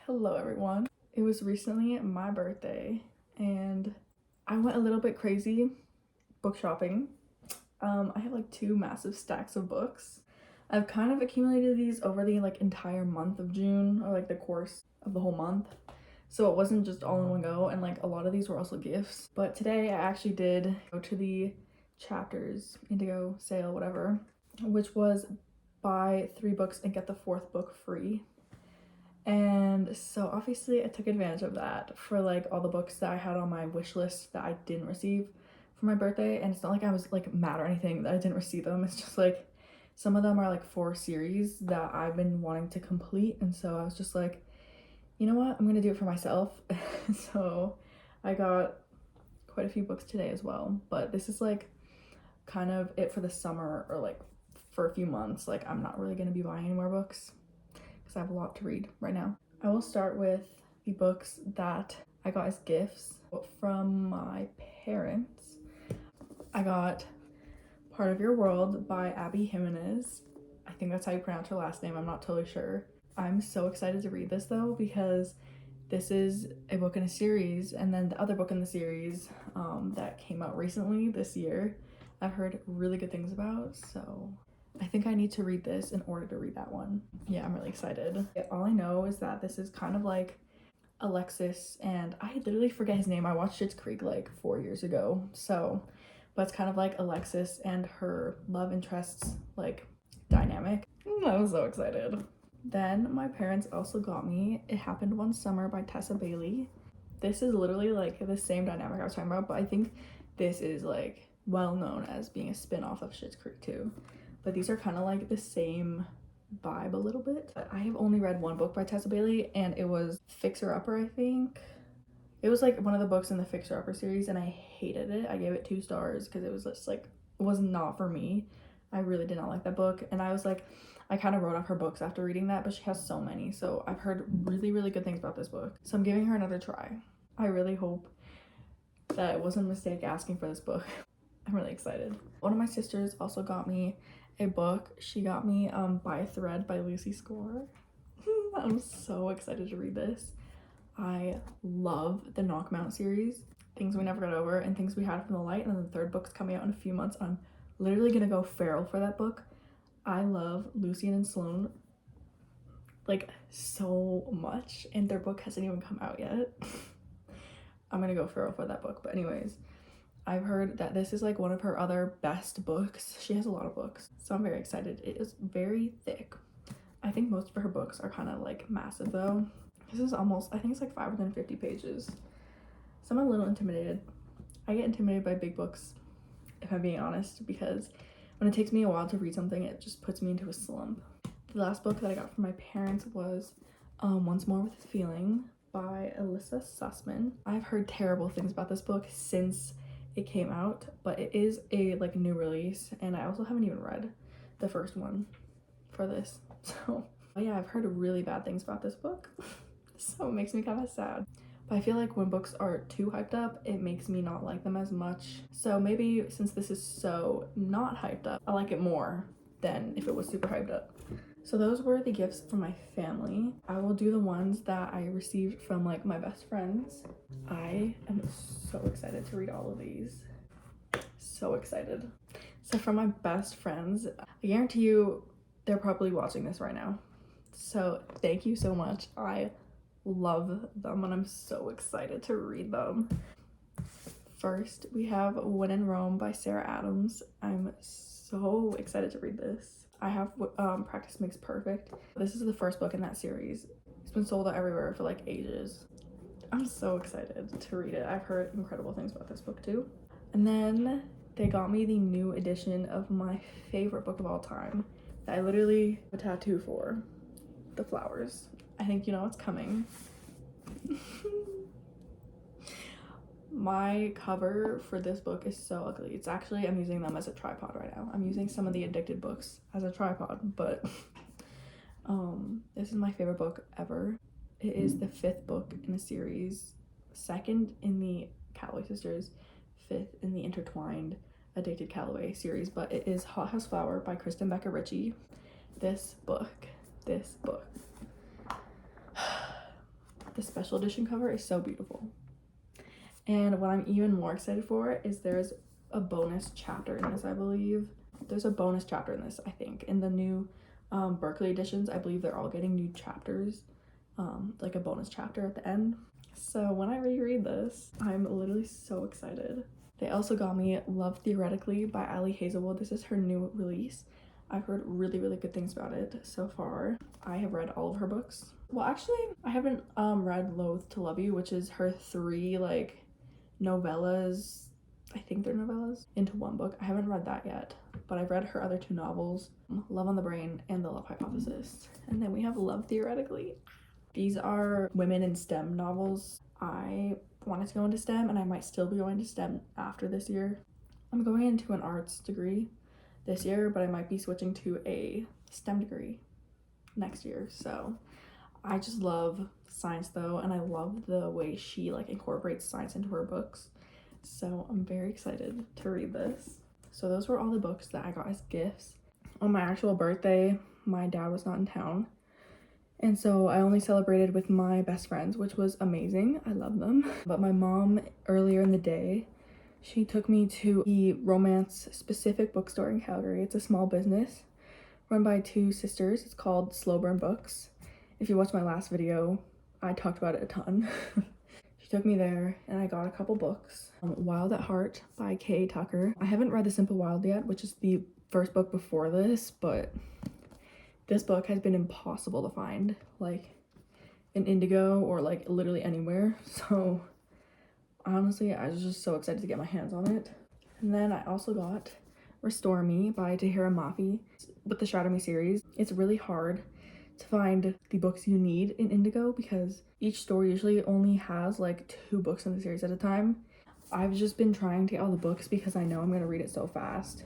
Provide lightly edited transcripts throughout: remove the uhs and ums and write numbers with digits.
Hello everyone. It was recently my birthday and I went a little bit crazy book shopping. I have like two massive stacks of books. I've kind of accumulated these over the entire month of June, or the course of the whole month. So it wasn't just all in one go, and a lot of these were also gifts. But today I actually did go to the Chapters Indigo sale, whatever, which was buy 3 books and get the 4th book free. And so obviously I took advantage of that for all the books that I had on my wish list that I didn't receive for my birthday. And it's not like I was mad or anything that I didn't receive them. It's just some of them are 4 series that I've been wanting to complete, and so I was just like, you know what, I'm gonna do it for myself. So I got quite a few books today as well, but this is kind of it for the summer, or for a few months. I'm not really gonna be buying any more books because I have a lot to read right now. I will start with the books that I got as gifts from my parents. I got Part of Your World by Abby Jimenez. I think that's how you pronounce her last name, I'm not totally sure. I'm so excited to read this though, because this is a book in a series, and then the other book in the series that came out recently this year, I've heard really good things about, so I think I need to read this in order to read that one. Yeah, I'm really excited. All I know is that this is kind of like Alexis, and I literally forget his name. I watched Schitt's Creek 4 years ago, so, but it's kind of like Alexis and her love interests dynamic. I'm so excited. Then my parents also got me It Happened One Summer by Tessa Bailey. This is literally the same dynamic I was talking about, but I think this is well known as being a spin-off of Schitt's Creek too. But these are kind of the same vibe a little bit. I have only read one book by Tessa Bailey, and it was Fixer Upper, I think. It was one of the books in the Fixer Upper series, and I hated it. I gave it 2 stars because it was just it was not for me. I really did not like that book, and I was I kind of wrote off her books after reading that, but she has so many, so I've heard really good things about this book, so I'm giving her another try. I really hope that it wasn't a mistake asking for this book. I'm really excited. One of my sisters also got me a book. She got me By a Thread by Lucy Score. I'm so excited to read this. I love the Knockmount series, Things We Never Got Over and Things We Had from the Light, and then the 3rd book's coming out in a few months. I'm literally gonna go feral for that book. I love Lucian and Sloane so much, and their book hasn't even come out yet. I'm gonna go feral for that book. But anyways, I've heard that this is one of her other best books. She has a lot of books, so I'm very excited. It is very thick. I think most of her books are kind of massive though. This is almost, I think it's 550 pages. So I'm a little intimidated. I get intimidated by big books, if I'm being honest, because when it takes me a while to read something, it just puts me into a slump. The last book that I got from my parents was Once More with a Feeling by Alyssa Sussman. I've heard terrible things about this book since it came out, but it is a new release, and I also haven't even read the first one for this, so yeah, I've heard really bad things about this book. So it makes me kind of sad, but I feel when books are too hyped up, it makes me not like them as much. So maybe since this is so not hyped up, I like it more than if it was super hyped up. So those were the gifts from my family. I will do the ones that I received from my best friends. I am so excited to read all of these. So excited. So from my best friends, I guarantee you they're probably watching this right now. So thank you so much. I love them, and I'm so excited to read them. First, we have When in Rome by Sarah Adams. I'm so excited to read this. I have Practice Makes Perfect. This is the first book in that series. It's been sold out everywhere for ages. I'm so excited to read it. I've heard incredible things about this book too. And then they got me the new edition of my favorite book of all time that I literally have a tattoo for, The Flowers. I think you know what's coming. My cover for this book is so ugly. It's actually, I'm using them as a tripod right now. I'm using some of the Addicted books as a tripod, but this is my favorite book ever. It is the 5th book in a series, 2nd in the Calloway Sisters, 5th in the Intertwined Addicted Calloway series, but it is Hot House Flower by Kristen Becker Ritchie. This book special edition cover is so beautiful. And what I'm even more excited for is there's a bonus chapter in this, I believe. There's a bonus chapter in this, I think. In the new Berkeley editions, I believe they're all getting new chapters, like a bonus chapter at the end. So when I reread this, I'm literally so excited. They also got me Love Theoretically by Ali Hazelwood. This is her new release. I've heard really, really good things about it so far. I have read all of her books. Well, actually, I haven't read Loathe to Love You, which is her 3 like novellas. I think they're novellas into one book. I haven't read that yet, but I've read her other 2 novels, Love on the Brain and The Love Hypothesis. And then we have Love Theoretically. These are women in STEM novels. I wanted to go into STEM, and I might still be going to STEM after this year. I'm going into an arts degree this year, but I might be switching to a STEM degree next year. So I just love science though, and I love the way she like incorporates science into her books. So I'm very excited to read this. So those were all the books that I got as gifts. On my actual birthday, my dad was not in town, and so I only celebrated with my best friends, which was amazing. I love them. But my mom, earlier in the day, she took me to the romance specific bookstore in Calgary. It's a small business run by 2 sisters. It's called Slow Burn Books. If you watched my last video, I talked about it a ton. She took me there and I got a couple books. Wild at Heart by K. Tucker. I haven't read The Simple Wild yet, which is the first book before this, but this book has been impossible to find, like in Indigo or like literally anywhere. So honestly, I was just so excited to get my hands on it. And then I also got Restore Me by Tahira Mafi with the Shadow Me series. It's really hard to find the books you need in Indigo because each story usually only has like 2 books in the series at a time. I've just been trying to get all the books because I know I'm gonna read it so fast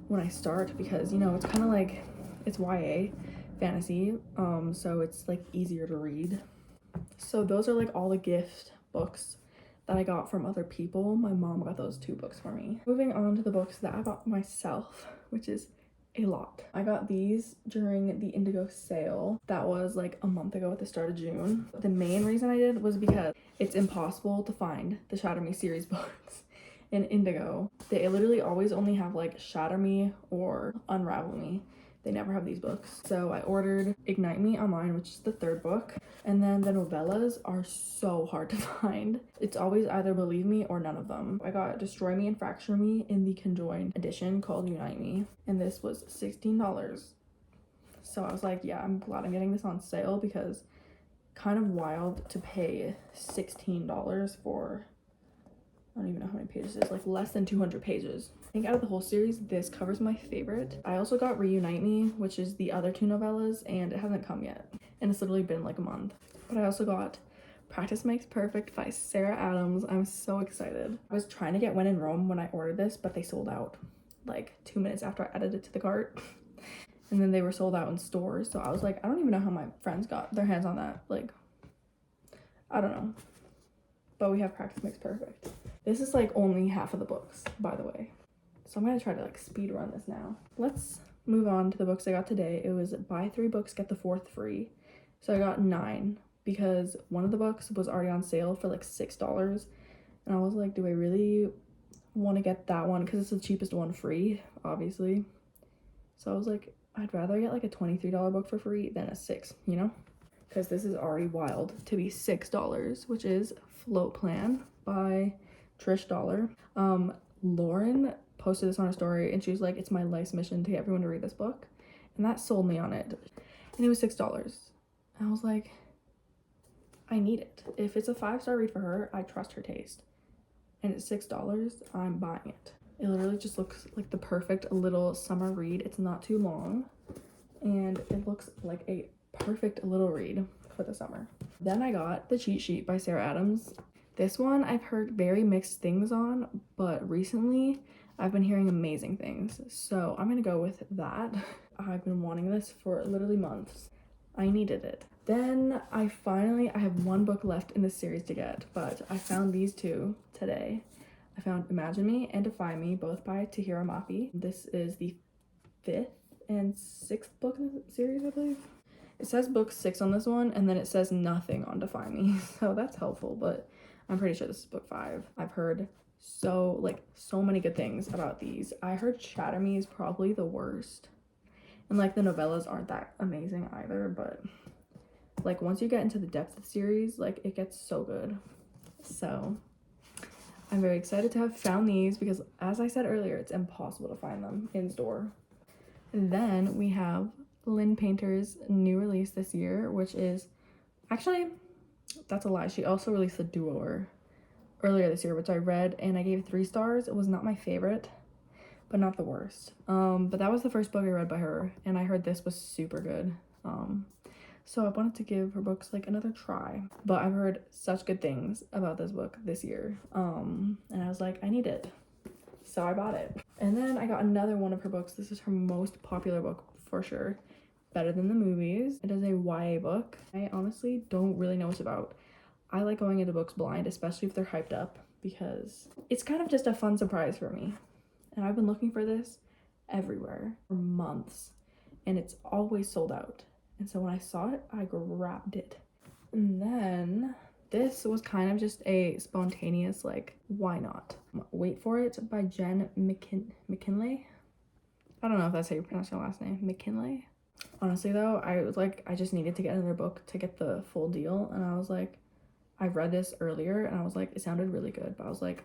when I start, because you know it's kind of like, it's YA fantasy, so it's like easier to read. So those are like all the gift books that I got from other people. My mom got those 2 books for me. Moving on to the books that I got myself, which is a lot. I got these during the Indigo sale that was like a month ago at the start of June. The main reason I did was because it's impossible to find the Shatter Me series books in Indigo. They literally always only have like Shatter Me or Unravel Me. They never have these books. So I ordered Ignite Me online, which is the 3rd book. And then the novellas are so hard to find. It's always either Believe Me or none of them. I got Destroy Me and Fracture Me in the conjoined edition called Unite Me. And this was $16. So I was like, yeah, I'm glad I'm getting this on sale, because kind of wild to pay $16 for, I don't even know how many pages it is, like less than 200 pages. I think out of the whole series, this cover's my favorite. I also got Reunite Me, which is the other 2 novellas, and it hasn't come yet. And it's literally been like a month. But I also got Practice Makes Perfect by Sarah Adams. I'm so excited. I was trying to get When in Rome when I ordered this, but they sold out like 2 minutes after I added it to the cart. And then they were sold out in stores. So I was like, I don't even know how my friends got their hands on that. Like, I don't know. But we have Practice Makes Perfect. This is like only half of the books, by the way. So I'm gonna try to like speed run this now. Let's move on to the books I got today. It was buy 3 books, get the 4th free. So I got 9 because one of the books was already on sale for like $6. And I was like, do I really want to get that one? Because it's the cheapest one free, obviously. So I was like, I'd rather get like a $23 book for free than a $6, you know? Because this is already wild to be $6, which is Float Plan by Trish Dollar. Lauren posted this on her story and she was like, it's my life's mission to get everyone to read this book. And that sold me on it. And it was $6. I was like, I need it. If it's a 5-star read for her, I trust her taste. And it's $6, I'm buying it. It literally just looks like the perfect little summer read. It's not too long. And it looks like a perfect little read for the summer. Then I got The Cheat Sheet by Sarah Adams. This one I've heard very mixed things on, but recently I've been hearing amazing things. So I'm gonna go with that. I've been wanting this for literally months. I needed it. Then I have 1 book left in this series to get, but I found these 2 today. I found Imagine Me and Defy Me, both by Tahira Mafi. This is the 5th and 6th book in the series, I believe. It says book 6 on this one, and then it says nothing on Defy Me, so that's helpful, but I'm pretty sure this is book 5. I've heard so many good things about these. I heard Shatter Me is probably the worst, and like the novellas aren't that amazing either, but like once you get into the depth of the series, like it gets so good. So I'm very excited to have found these because, as I said earlier, it's impossible to find them in store. And then we have Lynn Painter's new release this year, which is actually, that's a lie. She also released a duo earlier this year, which I read and I gave it 3 stars. It was not my favorite, but not the worst. But that was the first book I read by her, and I heard this was super good. So I wanted to give her books like another try, but I've heard such good things about this book this year. And I was like, I need it. So I bought it. And then I got another one of her books. This is her most popular book for sure. Better Than the Movies. It is a YA book. I honestly don't really know what it's about. I like going into books blind, especially if they're hyped up, because it's kind of just a fun surprise for me. And I've been looking for this everywhere for months, and it's always sold out. And so when I saw it, I grabbed it. And then this was kind of just a spontaneous, like, why not? Wait for It by Jen McKinley. I don't know if that's how you pronounce her last name. McKinley? Honestly though, I was like, I just needed to get another book to get the full deal. And I was like, I read this earlier and I was like, it sounded really good. But I was like,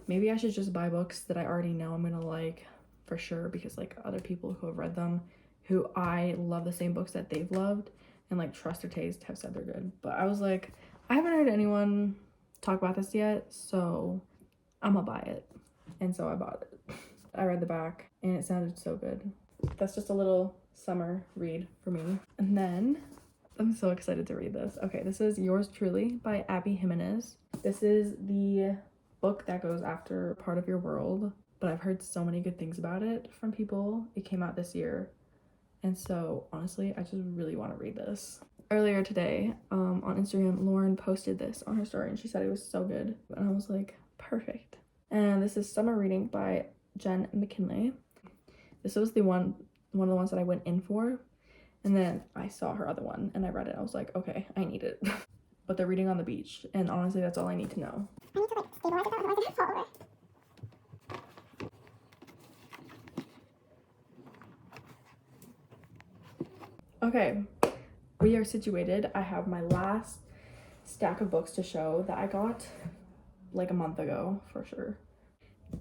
maybe I should just buy books that I already know I'm gonna like for sure, because like other people who have read them, who I love the same books that they've loved and like trust their taste, have said they're good. But I was like, I haven't heard anyone talk about this yet, so I'm gonna buy it. And so I bought it. I read the back and it sounded so good. That's just a little summer read for me. And then I'm so excited to read this. Okay, this is Yours Truly by Abby Jimenez. This is the book that goes after Part of Your World, but I've heard so many good things about it from people. It came out this year. And so honestly, I just really want to read this. Earlier today, on Instagram, Lauren posted this on her story and she said it was so good. And I was like, perfect. And this is Summer Reading by Jen McKinley. This was one of the ones that I went in for. And then I saw her other one and I read it. I was like, okay, I need it. But they're reading on the beach. And honestly, that's all I need to know. I need to like stabilize it, otherwise it's gonna fall over. Okay, we are situated. I have my last stack of books to show that I got like a month ago for sure.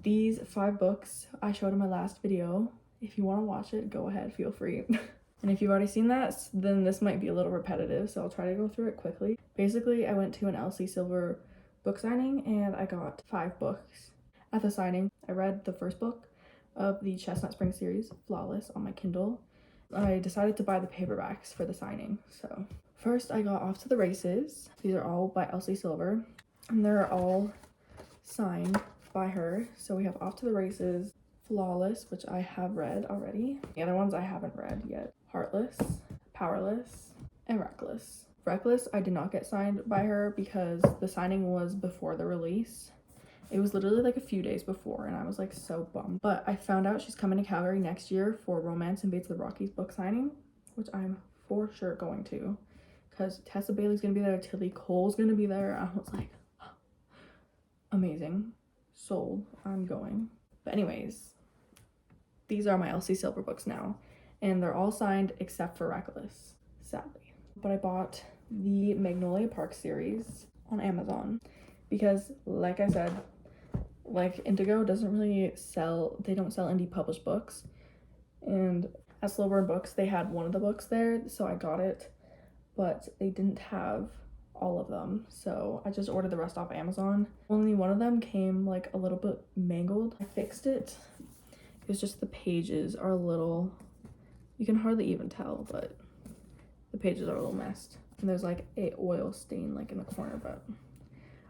These 5 books I showed in my last video. If you want to watch it, go ahead, feel free. And if you've already seen that, then this might be a little repetitive, so I'll try to go through it quickly. Basically, I went to an Elsie Silver book signing and I got 5 books. At the signing, I read the first book of the Chestnut Spring series, Flawless, on my Kindle. I decided to buy the paperbacks for the signing. So first I got Off to the Races. These are all by Elsie Silver and they're all signed by her. So we have Off to the Races, Flawless, which I have read already. The other ones I haven't read yet. Heartless, Powerless, and Reckless. Reckless I did not get signed by her because the signing was before the release. It was literally like a few days before and I was like so bummed. But I found out she's coming to Calgary next year for Romance Invades the Rockies book signing, which I'm for sure going to, because Tessa Bailey's gonna be there, Tilly Cole's gonna be there. I was like, oh, amazing, sold, I'm going. But anyways, these are my Elsie Silver books now and they're all signed except for Reckless, sadly. But I bought the Magnolia Park series on Amazon because, like I said, like Indigo doesn't really sell, they don't sell indie published books, and at Slow Burn Books they had one of the books there, so I got it, but they didn't have all of them, so I just ordered the rest off Amazon. Only one of them came like a little bit mangled. I fixed it. It was just the pages are a little, you can hardly even tell, but the pages are a little messed, and there's like a oil stain like in the corner, but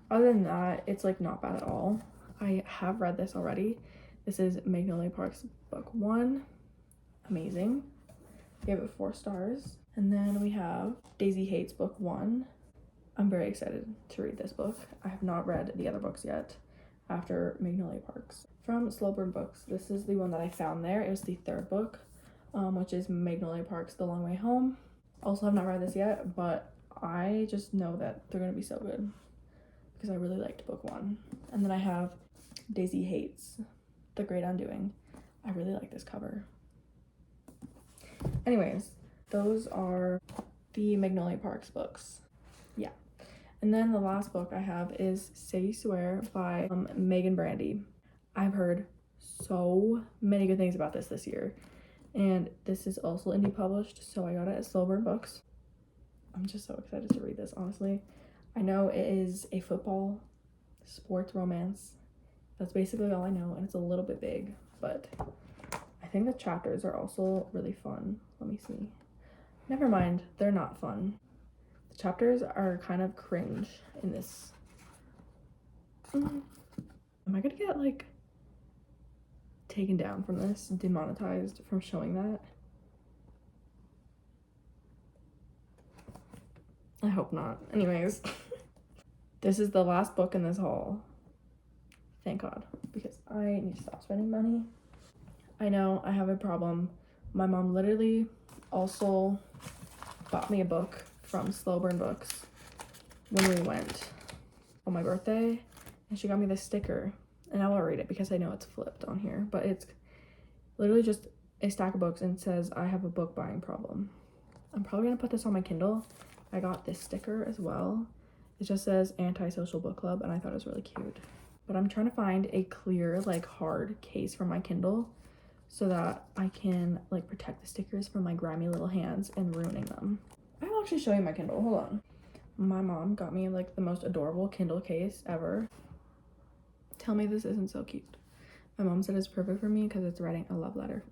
other than that, it's like not bad at all. I have read this already. This is Magnolia Park's book 1. Amazing. Gave it 4 stars. And then we have Daisy Hates book 1. I'm very excited to read this book. I have not read the other books yet after Magnolia Parks. From Slow Burn Books, this is the one that I found there. It was the 3rd book, which is Magnolia Park's The Long Way Home. Also have not read this yet, but I just know that they're gonna be so good because I really liked book 1. And then I have Daisy Hates, The Great Undoing. I really like this cover. Anyways, those are the Magnolia Parks books. Yeah. And then the last book I have is Say You Swear by Megan Brandy. I've heard so many good things about this year. And this is also indie published, so I got it at Slow Burn Books. I'm just so excited to read this, honestly. I know it is a football sports romance. That's basically all I know, and it's a little bit big, but I think the chapters are also really fun. Let me see. Never mind, they're not fun. The chapters are kind of cringe in this. Am I gonna get like taken down from this, demonetized from showing that? I hope not. Anyways, this is the last book in this haul. Thank God, because I need to stop spending money. I know I have a problem. My mom literally also bought me a book from Slow Burn Books when we went on my birthday, and she got me this sticker, and I won't read it because I know it's flipped on here, but it's literally just a stack of books and says I have a book buying problem. I'm probably gonna put this on my Kindle. I got this sticker as well. It just says Antisocial Book Club, and I thought it was really cute. But I'm trying to find a clear, like, hard case for my Kindle so that I can, like, protect the stickers from my grimy little hands and ruining them. I will actually show you my Kindle. Hold on. My mom got me, like, the most adorable Kindle case ever. Tell me this isn't so cute. My mom said it's perfect for me because it's writing a love letter.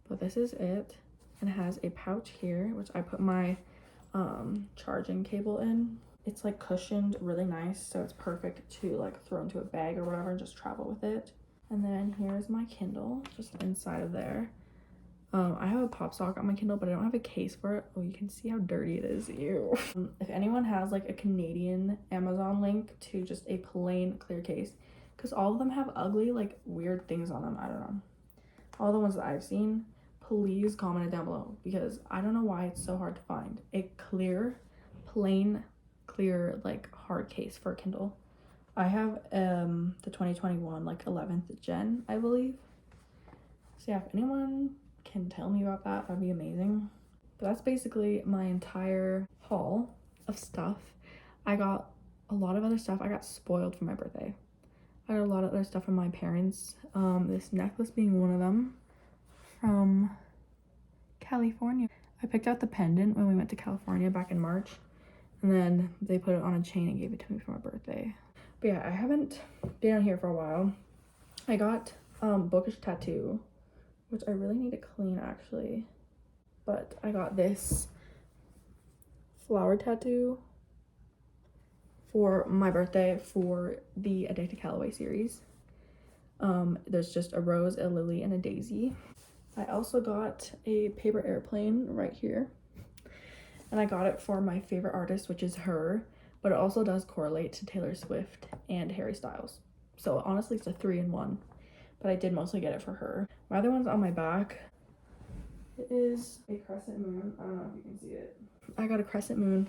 But this is it. And it has a pouch here, which I put my charging cable in. It's like cushioned really nice, so it's perfect to like throw into a bag or whatever and just travel with it. And then here's my Kindle just inside of there. I have a pop sock on my Kindle, but I don't have a case for it. Oh, you can see how dirty it is. Ew. If anyone has like a Canadian Amazon link to just a plain clear case, because all of them have ugly like weird things on them. I don't know, all the ones that I've seen, please comment it down below because I don't know why it's so hard to find a clear, plain, clear, like hard case for a Kindle. I have the 2021 like 11th gen, I believe. So yeah, if anyone can tell me about that, that'd be amazing. But that's basically my entire haul of stuff. I got a lot of other stuff. I got spoiled for my birthday. I got a lot of other stuff from my parents. This necklace being one of them from California. I picked out the pendant when we went to California back in March, and then they put it on a chain and gave it to me for my birthday. But yeah, I haven't been on here for a while. I got Bookish tattoo, which I really need to clean actually, but I got this flower tattoo for my birthday for the Addicted Callaway series. There's just a rose, a lily, and a daisy. I also got a paper airplane right here, and I got it for my favorite artist, which is her, but it also does correlate to Taylor Swift and Harry Styles. So honestly, it's a 3-in-1, but I did mostly get it for her. My other one's on my back. It is a crescent moon. I don't know if you can see it. I got a crescent moon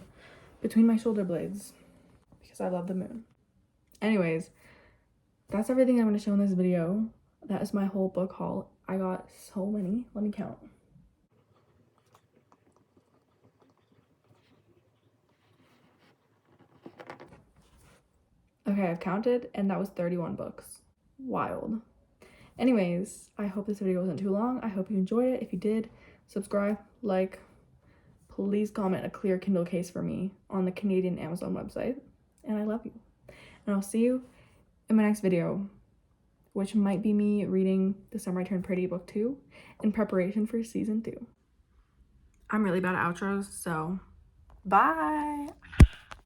between my shoulder blades because I love the moon. Anyways, that's everything I'm going to show in this video. That is my whole book haul. I got so many. Let me count. Okay, I've counted, and that was 31 books. Wild. Anyways, I hope this video wasn't too long. I hope you enjoyed it. If you did, subscribe, like, please comment a clear Kindle case for me on the Canadian Amazon website. And I love you. And I'll see you in my next video, which might be me reading The Summer I Turned Pretty book 2 in preparation for season 2. I'm really bad at outros, so bye.